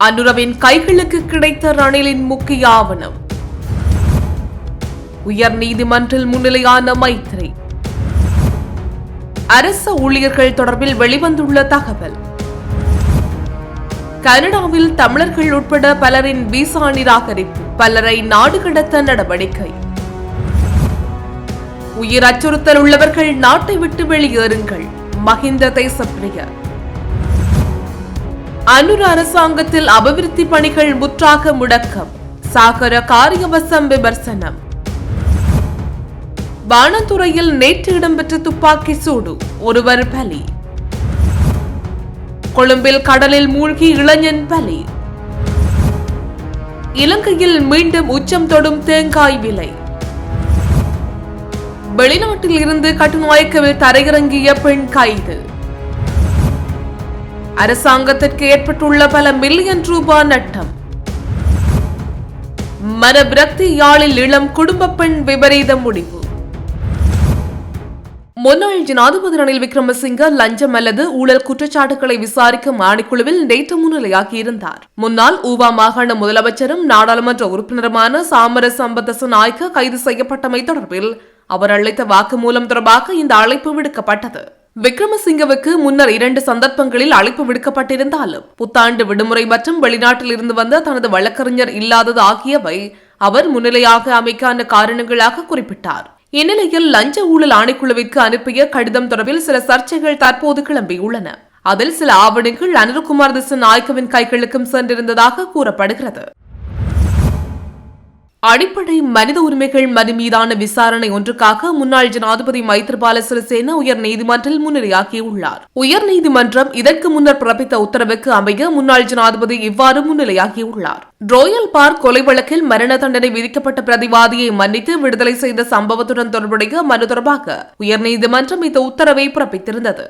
அனுரவின் கைகளுக்கு கிடைத்த ரணிலின் முக்கிய ஆவணம். உயர் நீதிமன்றில் முன்னிலையான மைத்ரி. அரசு ஊழியர்கள் தொடர்பில் வெளிவந்துள்ள தகவல். கனடாவில் தமிழர்கள் உட்பட பலரின் விசா நிராகரிப்பு, பலரை நாடு கடத்த நடவடிக்கை. உயிர் அச்சுறுத்தல் உள்ளவர்கள் நாட்டை விட்டு வெளியேறுங்கள், மஹிந்த தேசப்பிரிய. அனுர அரசாங்கத்தில் அபிவிருத்தி பணிகள் முற்றாக முடக்கம், சாகர காரியவசம் விமர்சனம். வானத்துறையில் நேற்று இடம்பெற்ற துப்பாக்கி சூடு, ஒருவர் பலி. கொழும்பில் கடலில் மூழ்கி இளைஞன் பலி. இலங்கையில் மீண்டும் உச்சம் தொடும் தேங்காய் விலை. வெளிநாட்டில் இருந்து கட்டுநாயக்கவில் தரையிறங்கிய பெண் கைது. அரசாங்கத்திற்கு ஏற்பட்டுள்ள பல மில்லியன் ரூபாய் நட்டம். மனவிரக்தி யாழில் இளம் குடும்ப பெண் விபரீத முடிவு. முன்னாள் ஜனாதிபதி ரணில் விக்ரமசிங்க லஞ்சம் அல்லது ஊழல் குற்றச்சாட்டுகளை விசாரிக்கும் ஆணைக்குழுவில் நேற்று முன்னிலையாகியிருந்தார். முன்னாள் ஊவா மாகாண முதலமைச்சரும் நாடாளுமன்ற உறுப்பினருமான சாமர சம்பத் நாயக்க கைது செய்யப்பட்டமை தொடர்பில் அவர் அளித்த வாக்குமூலம் தொடர்பாக இந்த அழைப்பு விடுக்கப்பட்டது. விக்ரமசிங்கவுக்கு முன்னர் 2 சந்தர்ப்பங்களில் அழைப்பு விடுக்கப்பட்டிருந்தாலும் புத்தாண்டு விடுமுறை மற்றும் வெளிநாட்டில் இருந்து வந்த தனது வழக்கறிஞர் இல்லாதது ஆகியவை அவர் முன்னிலையாக அமைக்கான காரணங்களாக குறிப்பிட்டார். இந்நிலையில் லஞ்ச ஊழல் ஆணைக்குழுவிற்கு அனுப்பிய கடிதம் தொடர்பில் சில சர்ச்சைகள் தற்போது கிளம்பியுள்ளன. அதில் சில ஆவணங்கள் அனுரகுமார் திசாநாயக்கவின் கைகளுக்கும் சென்றிருந்ததாக கூறப்படுகிறது. அடிப்படை மனித உரிமைகள் மனு மீதான விசாரணை ஒன்றுக்காக முன்னாள் ஜனாதிபதி மைத்ரிபால சிறிசேன உயர் நீதிமன்றில் முன்னிலையாகியுள்ளார். உயர் நீதிமன்றம் இதற்கு முன்னர் பிறப்பித்த உத்தரவுக்கு அமைய முன்னாள் ஜனாதிபதி இவ்வாறு முன்னிலையாகியுள்ளார். ரோயல் பார்க் கொலை வழக்கில் மரண தண்டனை விதிக்கப்பட்ட பிரதிவாதியை மன்னித்து விடுதலை செய்த சம்பவத்துடன் தொடர்புடைய மனு தொடர்பாக உயர்நீதிமன்றம் இந்த உத்தரவை பிறப்பித்திருந்தது.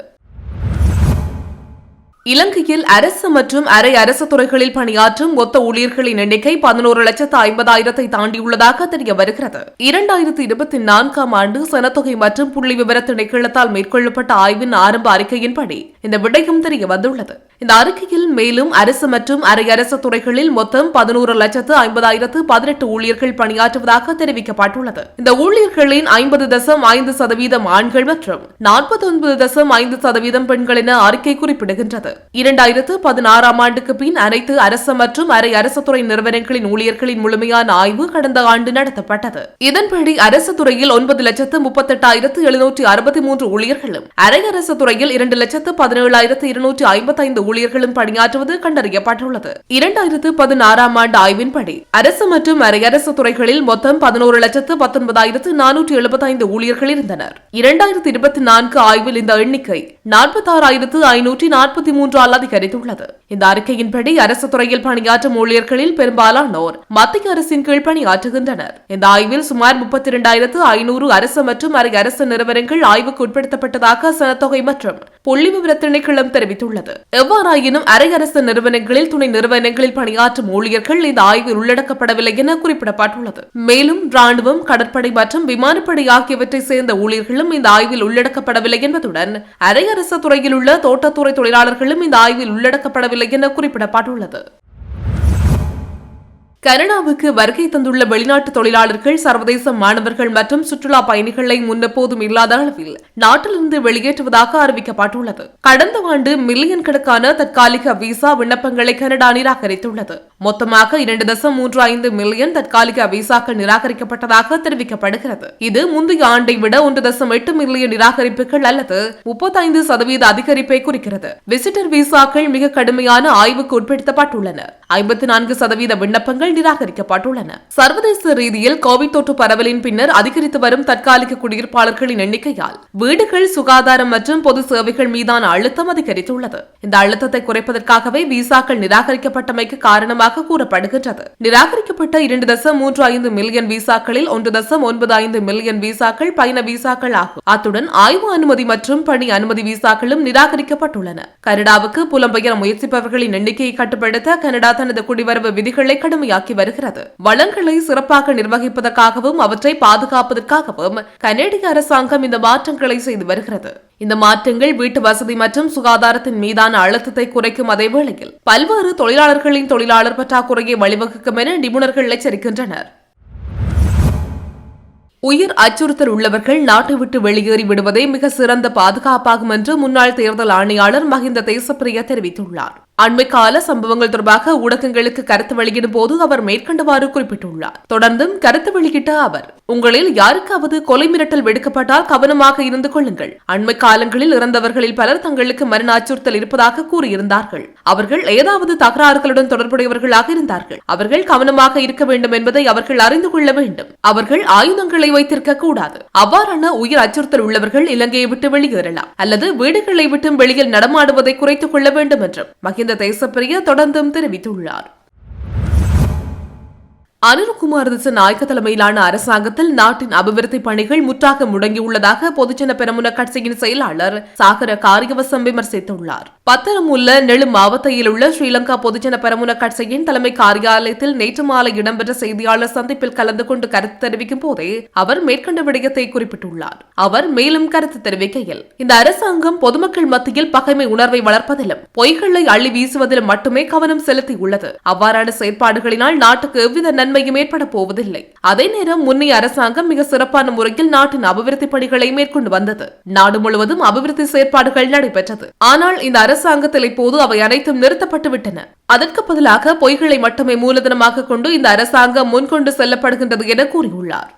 இலங்கையில் அரசு மற்றும் அரை அரசு துறைகளில் பணியாற்றும் மொத்த ஊழியர்களின் எண்ணிக்கை 11,50,000 தாண்டியுள்ளதாக தெரிய வருகிறது. 2024ஆம் ஆண்டு சனத்தொகை மற்றும் புள்ளி விவர திணைக்களத்தால் மேற்கொள்ளப்பட்ட ஆய்வின் ஆரம்ப அறிக்கையின்படி இந்த விடயம் தெரிய வந்துள்ளது. இந்த அறிக்கையில் மேலும் அரசு மற்றும் அரை அரசு துறைகளில் மொத்தம் 11,50,18 ஊழியர்கள் பணியாற்றுவதாக தெரிவிக்கப்பட்டுள்ளது. இந்த ஊழியர்களின் 50.5% ஆண்கள் மற்றும் 49.5% பெண்கள் என அறிக்கை குறிப்பிடுகின்றது. 2016ஆம் ஆண்டுக்கு பின் அனைத்து அரசு மற்றும் அரை அரசு துறை நிறுவனங்களின் ஊழியர்களின் முழுமையான ஆய்வு கடந்த ஆண்டு நடத்தப்பட்டது. இதன்படி அரசு துறையில் 9,38,763 ஊழியர்களும் அரை அரசு துறையில் 2,17,255 ஊழியர்களும் பணியாற்றுவது கண்டறியப்பட்டுள்ளது. 2016ஆம் ஆண்டு ஆய்வின்படி அரசு மற்றும் அரை அரசு துறைகளில் மொத்தம் 11,19,475 ஊழியர்கள் இருந்தனர். 2024 ஆய்வில் இந்த எண்ணிக்கை 46,543 அதிகரித்துள்ளது. இந்த அறிக்கையின்படி அரசு துறையில் பணியாற்றும் ஊழியர்களில் பெரும்பாலானோர் மத்திய அரசின் கீழ் பணியாற்றுகின்றனர். இந்த ஆய்வில் சுமார் 32,500 அரசு மற்றும் அரை அரசு நிறுவனங்கள் ஆய்வுக்கு உட்படுத்தப்பட்டதாக சனத்தொகை மற்றும் புள்ளி விவர திணைக்களம் தெரிவித்துள்ளது. எவ்வாறாயினும் அரை அரசு நிறுவனங்களில் துணை நிறுவனங்களில் பணியாற்றும் ஊழியர்கள் இந்த ஆய்வில் உள்ளடக்கப்படவில்லை என குறிப்பிடப்பட்டுள்ளது. மேலும் ராணுவம், கடற்படை மற்றும் விமானப்படை ஆகியவற்றை சேர்ந்த ஊழியர்களும் இந்த ஆய்வில் உள்ளடக்கப்படவில்லை என்பதுடன் அரை அரசு துறையில் உள்ள தோட்டத்துறை தொழிலாளர்களும் இந்த ஆய்வில் உள்ளடக்கப்படவில்லை என குறிப்பிடப்பட்டுள்ளது. கனடாவுக்கு வருகை தந்துள்ள வெளிநாட்டு தொழிலாளர்கள், சர்வதேச மாணவர்கள் மற்றும் சுற்றுலா பயணிகளை முன்னெப்போதும் இல்லாத அளவில் நாட்டிலிருந்து வெளியேற்றுவதாக அறிவிக்கப்பட்டுள்ளது. கடந்த ஆண்டு மில்லியன் கணக்கான தற்காலிக விசா விண்ணப்பங்களை கனடா நிராகரித்துள்ளது. மொத்தமாக 2.35 மில்லியன் தற்காலிக விசாக்கள் நிராகரிக்கப்பட்டதாக தெரிவிக்கப்படுகிறது. இது முந்தைய ஆண்டை விட 1.8 மில்லியன் நிராகரிப்புகள் அல்லது 35% அதிகரிப்பை குறிக்கிறது. விசிட்டர் விசாக்கள் மிக கடுமையான ஆய்வுக்கு உட்படுத்தப்பட்டுள்ளன. 54% விண்ணப்பங்கள் நிராகரிக்கப்பட்டுள்ளன. சர்வதேச ரீதியில் கோவிட் தொற்று பரவலின் பின்னர் அதிகரித்து வரும் தற்காலிக குடியிருப்பாளர்களின் எண்ணிக்கையால் வீடுகள், சுகாதாரம் மற்றும் பொது சேவைகள் மீதான அழுத்தம் அதிகரித்துள்ளது. இந்த அழுத்தத்தை குறைப்பதற்காகவே விசாக்கள் நிராகரிக்கப்பட்டமைக்கு காரணமாக கூறப்படுகின்றது. நிராகரிக்கப்பட்ட 2.35 மில்லியன் விசாக்களில் 1.95 மில்லியன் விசாக்கள் பயண விசாக்கள் ஆகும். அத்துடன் ஆய்வு அனுமதி மற்றும் பணி அனுமதி விசாக்களும் நிராகரிக்கப்பட்டுள்ளன. கனடாவுக்கு புலம்பெயர முயற்சிப்பவர்களின் எண்ணிக்கையை கட்டுப்படுத்த கனடா தனது குடிவரவு விதிகளை கடுமையாக்கி முன்னிலையாக்கி வருகிறது. வளங்களை சிறப்பாக நிர்வகிப்பதற்காகவும் அவற்றை பாதுகாப்பதற்காகவும் கனேடிய அரசாங்கம் இந்த மாற்றங்களை செய்து வருகிறது. இந்த மாற்றங்கள் வீட்டு வசதி மற்றும் சுகாதாரத்தின் மீதான அழுத்தத்தை குறைக்கும் அதே வேளையில் பல்வேறு தொழிலாளர்களின் தொழிலாளர் பற்றாக்குறையை வழிவகுக்கும் என நிபுணர்கள் எச்சரிக்கின்றனர். உயிர் அச்சுறுத்தல் உள்ளவர்கள் நாட்டை விட்டு வெளியேறி விடுவதே மிக சிறந்த பாதுகாப்பாகும் என்று முன்னாள் தேர்தல் ஆணையாளர் மஹிந்த தேசப்பிரிய தெரிவித்துள்ளார். அண்மைக்கால சம்பவங்கள் தொடர்பாக ஊடகங்களுக்கு கருத்து வெளியிடும் போது அவர் மேற்கண்டவாறு குறிப்பிட்டுள்ளார். தொடர்ந்தும் கருத்து வெளியிட்ட அவர், உங்களில் யாருக்காவது கொலை மிரட்டல் விடுக்கப்பட்டால் கவனமாக இருந்து கொள்ளுங்கள். அண்மை காலங்களில் இறந்தவர்களில் பலர் தங்களுக்கு மரண அச்சுறுத்தல் இருப்பதாக கூறியிருந்தார்கள். அவர்கள் ஏதாவது தகராறுகளுடன் தொடர்புடையவர்களாக இருந்தார்கள். அவர்கள் கவனமாக இருக்க வேண்டும் என்பதை அவர்கள் அறிந்து கொள்ள வேண்டும். அவர்கள் ஆயுதங்களை வைத்திருக்க கூடாது. அவ்வாறான உயிர் அச்சுறுத்தல் உள்ளவர்கள் இலங்கையை விட்டு வெளியேறலாம் அல்லது வீடுகளை விட்டு வெளியில் நடமாடுவதை குறைத்துக் கொள்ள வேண்டும் என்றும் மஹிந்த தேசப்பிரிய தொடர்ந்தும் தெரிவித்துள்ளார். அனுரகுமார் திசாநாயக்க தலைமையிலான அரசாங்கத்தில் நாட்டின் அபிவிருத்தி பணிகள் முற்றாக முடங்கியுள்ளதாக பொதுஜன பெரமுன கட்சியின் செயலாளர் சாகர காரியவசம் விமர்சித்துள்ளார். பத்தரமுல்ல நெழு மாவட்டத்தில் உள்ள ஸ்ரீலங்கா பொதுஜன பெரமுன கட்சியின் தலைமை காரியாலயத்தில் நேற்று மாலை இடம்பெற்ற செய்தியாளர் சந்திப்பில் கலந்து கொண்டு கருத்து தெரிவிக்கும் போதே அவர் மேற்கண்ட விடயத்தை குறிப்பிட்டுள்ளார். அவர் மேலும் கருத்து தெரிவிக்கையில், இந்த அரசாங்கம் பொதுமக்கள் மத்தியில் பகைமை உணர்வை வளர்ப்பதிலும் பொய்களை அள்ளி வீசுவதிலும் மட்டுமே கவனம் செலுத்தியுள்ளது. அவ்வாறான செயற்பாடுகளினால் நாட்டுக்கு எவ்வித நன்மையும் ஏற்பட போவதில்லை. அதே நேரம் முன்னைய அரசாங்கம் மிக சிறப்பான முறையில் நாட்டின் அபிவிருத்தி பணிகளை மேற்கொண்டு வந்தது. நாடு முழுவதும் அபிவிருத்தி செயற்பாடுகள் நடைபெற்றது. ஆனால் இந்த அரசாங்கத்தில் இப்போது அவை அனைத்தும் நிறுத்தப்பட்டு விட்டன. அதற்கு பதிலாக பொய்களை மட்டுமே மூலதனமாக கொண்டு இந்த அரசாங்கம் முன்கொண்டு செல்லப்படுகின்றது என கூறியுள்ளார்.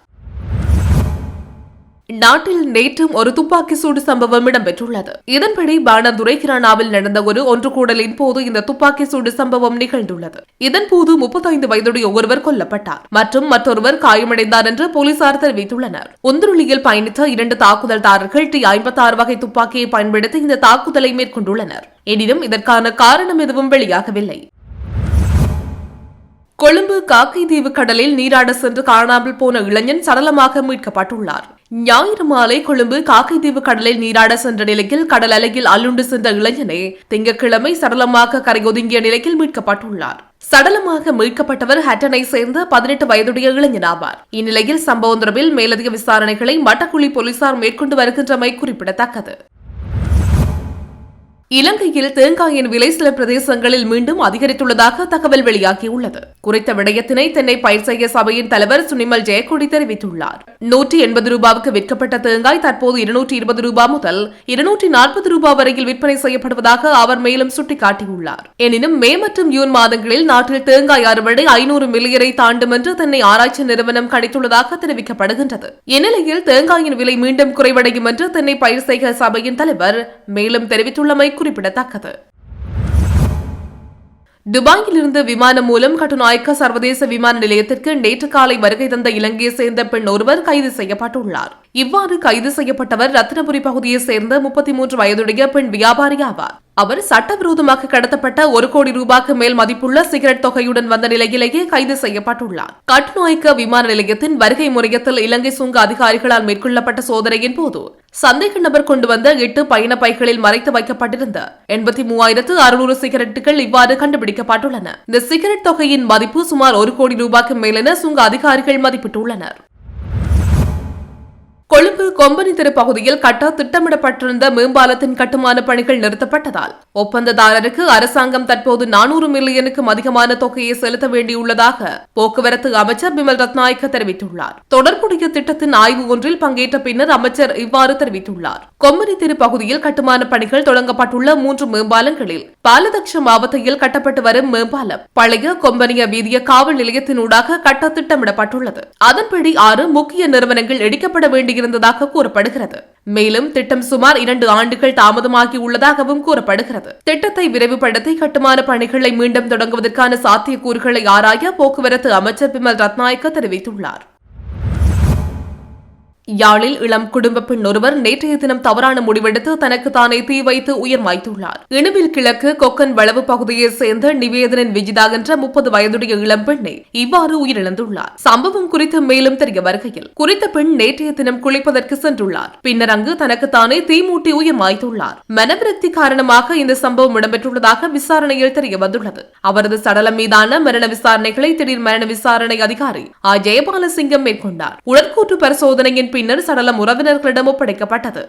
நாட்டில் நேற்றும் ஒரு துப்பாக்கி சூடு சம்பவம் இடம்பெற்றுள்ளது. இதன்படி பாணந்துறை கிரானாவில் நடந்த ஒரு ஒன்று கூடலின் போது இந்த துப்பாக்கி சூடு சம்பவம் நிகழ்ந்துள்ளது. இதன்போது 35 வயதுடைய ஒருவர் கொல்லப்பட்டார் மற்றும் மற்றொருவர் காயமடைந்தார் என்று போலீசார் தெரிவித்துள்ளனர். உந்துருளியில் பயணித்த 2 தாக்குதல்தாரர்கள் T56 வகை துப்பாக்கியை பயன்படுத்தி இந்த தாக்குதலை மேற்கொண்டுள்ளனர். எனினும் இதற்கான காரணம் எதுவும் வெளியாகவில்லை. கொழும்பு காக்கைதீவு கடலில் நீராட சென்று காணாமல் போன இளைஞன் சடலமாக மீட்கப்பட்டுள்ளார். ஞாயிறு மாலை கொழும்பு காக்கைதீவு கடலில் நீராட சென்ற நிலையில் கடல் அலையில் அள்ளுண்டு சென்ற இளைஞனே திங்கட்கிழமை சடலமாக கரையொதுங்கிய நிலையில் மீட்கப்பட்டுள்ளார். சடலமாக மீட்கப்பட்டவர் ஹட்டனை சேர்ந்த 18 வயதுடைய இளைஞனாவார். இந்நிலையில் சம்பவம் தொடர்பில் மேலதிக விசாரணைகளை மட்டக்குழி போலீசார் மேற்கொண்டு வருகின்றமை குறிப்பிடத்தக்கது. இலங்கையில் தேங்காயின் விலை சில பிரதேசங்களில் மீண்டும் அதிகரித்துள்ளதாக தகவல் வெளியாகியுள்ளது. குறித்த விடயத்தினை தென்னை பயிர் செய்ய சபையின் தலைவர் சுனிமல் ஜெயக்கொடி தெரிவித்துள்ளார். 180 ரூபாவுக்கு விற்கப்பட்ட தேங்காய் தற்போது 220 ரூபாய் முதல் 240 ரூபாய் வரையில் விற்பனை செய்யப்படுவதாக அவர் மேலும் சுட்டிக்காட்டியுள்ளார். எனினும் மே மற்றும் ஜூன் மாதங்களில் நாட்டில் தேங்காய் அறுவடை 500 மில்லியனை தாண்டும் என்று தென்னை ஆராய்ச்சி நிறுவனம் கணித்துள்ளதாக தெரிவிக்கப்படுகின்றது. இந்நிலையில் தேங்காயின் விலை மீண்டும் குறைவடையும் என்று தென்னை பயிர் செய்ய சபையின் தலைவர் மேலும் தெரிவித்துள்ளமை குறிப்பிடத்தக்கது. துபாயிலிருந்து விமானம் மூலம் கட்டுநாயக்க சர்வதேச விமான நிலையத்திற்கு நேற்று காலை வருகை தந்த இலங்கையை சேர்ந்த பெண் ஒருவர் கைது செய்யப்பட்டுள்ளார். இவ்வாறு கைது செய்யப்பட்டவர் ரத்தினபுரி பகுதியைச் சேர்ந்த 33 வயதுடைய பெண் வியாபாரி ஆவார். அவர் சட்டவிரோதமாக கடத்தப்பட்ட 1 கோடி ரூபாய்க்கு மேல் மதிப்புள்ள சிகரெட் தொகையுடன் வந்த நிலையிலேயே கைது செய்யப்பட்டுள்ளார். கட்டுநாயக்க விமான நிலையத்தின் வருகை முறையத்தில் இலங்கை சுங்க அதிகாரிகளால் மேற்கொள்ளப்பட்ட சோதனையின் போது சந்தேக நபர் கொண்டு வந்த 8 பயண பைகளில் மறைத்து வைக்கப்பட்டிருந்த 83,600 சிகரெட்டுகள் இவ்வாறு கண்டுபிடிக்கப்பட்டுள்ளன. இந்த சிகரெட் தொகையின் மதிப்பு சுமார் 1 கோடி ரூபாய்க்கு மேல் என சுங்க அதிகாரிகள் மதிப்பிட்டுள்ளனர். கொழும்பு கொம்பனி தெரு பகுதியில் கட்ட திட்டமிடப்பட்டிருந்த மேம்பாலத்தின் கட்டுமான பணிகள் நிறுத்தப்பட்டதால் ஒப்பந்ததாரருக்கு அரசாங்கம் தற்போது 400 மில்லியனுக்கும் அதிகமான தொகையை செலுத்த வேண்டியுள்ளதாக போக்குவரத்து அமைச்சர் பிமல் ரத்நாயக்க தெரிவித்துள்ளார். தொடர்புடைய திட்டத்தின் ஆய்வு ஒன்றில் பங்கேற்ற பின்னர் அமைச்சர் இவ்வாறு தெரிவித்துள்ளார். கொம்பனி தெரு பகுதியில் கட்டுமான பணிகள் தொடங்கப்பட்டுள்ள 3 மேம்பாலங்களில் பாலதக்ஷ மாவட்டத்தில் கட்டப்பட்டு வரும் மேம்பாலம் பழைய கொம்பனிய வீதிய காவல் நிலையத்தினூடாக கட்ட திட்டமிடப்பட்டுள்ளது. அதன்படி 6 முக்கிய நிறுவனங்கள் இடிக்கப்பட வேண்டியிருந்ததாக கூறப்படுகிறது. மேலும் திட்டம் சுமார் 2 ஆண்டுகள் தாமதமாகி உள்ளதாகவும் கூறப்படுகிறது. திட்டத்தை விரைவுபடுத்தி கட்டுமான பணிகளை மீண்டும் தொடங்குவதற்கான சாத்தியக்கூறுகளை ஆராய போக்குவரத்து அமைச்சர் பிமல் ரத்நாயக்க தெரிவித்துள்ளார். யாழில் இளம் குடும்ப பெண் ஒருவர் நேற்றைய தினம் தவறான முடிவெடுத்து தனக்கு தானே தீ வைத்து உயிர் மாய்த்துள்ளார். இணுவில் கிழக்கு கொக்கன் வளவு பகுதியைச் சேர்ந்த நிவேதனன் விஜிதா என்ற 30 வயதுடைய இளம் பெண்ணை இவ்வாறு உயிரிழந்துள்ளார். சம்பவம் குறித்து மேலும் தெரிய வருகையில் குறித்த பெண் நேற்றைய தினம் குளிப்பதற்கு சென்றுள்ளார். பின்னர் அங்கு தனக்கு தானே தீ மூட்டி உயிர் மாய்த்துள்ளார். மனவிரக்தி காரணமாக இந்த சம்பவம் இடம்பெற்றுள்ளதாக விசாரணையில் தெரிய வந்துள்ளது. அவரது சடலம் மீதான மரண விசாரணைகளை திடீர் மரண விசாரணை அதிகாரி ஜெயபாலசிங்கம் மேற்கொண்டார். உடற்கூற்று பரிசோதனையின் பின்னர் சடலம் உறவினர்களிடம் ஒப்படைக்கப்பட்டது.